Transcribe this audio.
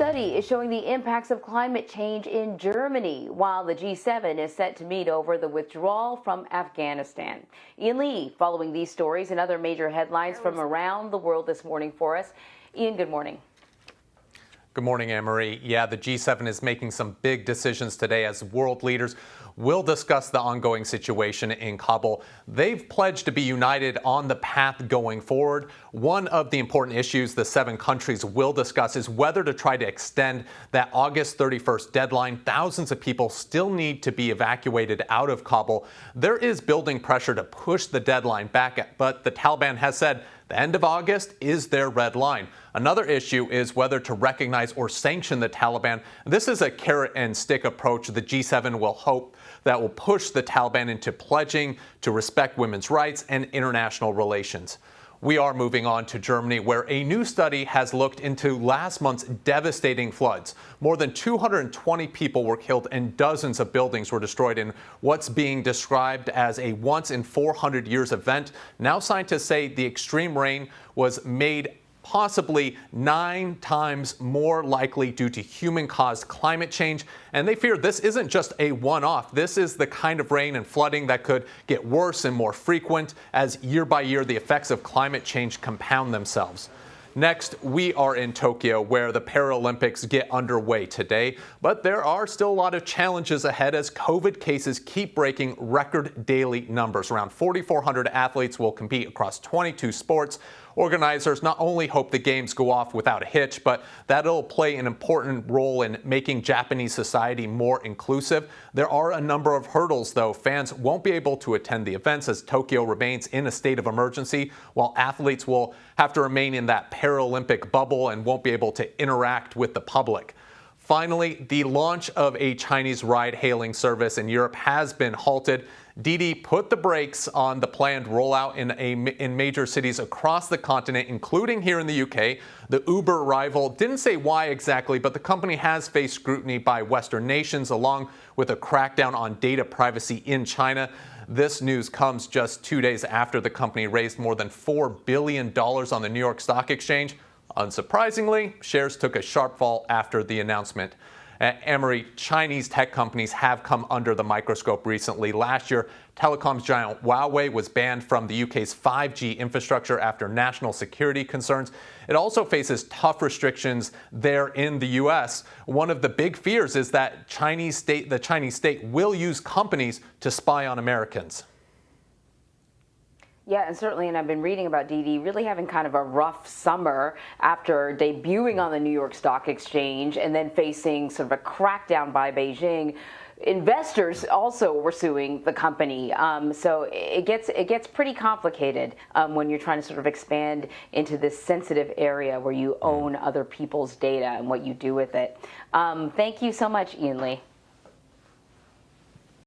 study is showing the impacts of climate change in Germany, while the G7 is set to meet over the withdrawal from Afghanistan. Ian Lee following these stories and other major headlines from around the world this morning for us. Ian, good morning. Good morning, Anne-Marie. Yeah, the G7 is making some big decisions today as world leaders will discuss the ongoing situation in Kabul. They've pledged to be united on the path going forward. One of the important issues the 7 countries will discuss is whether to try to extend that August 31st deadline. Thousands of people still need to be evacuated out of Kabul. There is building pressure to push the deadline back, but the Taliban has said the end of August is their red line. Another issue is whether to recognize or sanction the Taliban. This is a carrot and stick approach the G7 will hope that will push the Taliban into pledging to respect women's rights and international relations. We are moving on to Germany, where a new study has looked into last month's devastating floods. More than 220 people were killed and dozens of buildings were destroyed in what's being described as a once in 400 years event. Now scientists say the extreme rain was made possibly 9 times more likely due to human-caused climate change. And they fear this isn't just a one-off. This is the kind of rain and flooding that could get worse and more frequent as year by year the effects of climate change compound themselves. Next, we are in Tokyo, where the Paralympics get underway today. But there are still a lot of challenges ahead as COVID cases keep breaking record daily numbers. Around 4,400 athletes will compete across 22 sports. Organizers not only hope the games go off without a hitch, but that it'll play an important role in making Japanese society more inclusive. There are a number of hurdles, though. Fans won't be able to attend the events as Tokyo remains in a state of emergency, while athletes will have to remain in that Paralympic bubble and won't be able to interact with the public. Finally, the launch of a Chinese ride-hailing service in Europe has been halted. Didi put the brakes on the planned rollout in major cities across the continent, including here in the UK. The Uber rival didn't say why exactly, but the company has faced scrutiny by Western nations, along with a crackdown on data privacy in China. This news comes just 2 days after the company raised more than $4 billion on the New York Stock Exchange. Unsurprisingly, shares took a sharp fall after the announcement. Anne-Marie, Chinese tech companies have come under the microscope recently. Last year, telecoms giant Huawei was banned from the UK's 5G infrastructure after national security concerns. It also faces tough restrictions there in the US. One of the big fears is that the Chinese state will use companies to spy on Americans. Yeah, and certainly, and I've been reading about Didi really having kind of a rough summer after debuting on the New York Stock Exchange and then facing sort of a crackdown by Beijing. Investors also were suing the company, so it gets pretty complicated when you're trying to sort of expand into this sensitive area where you own other people's data and what you do with it. Thank you so much, Ian Lee.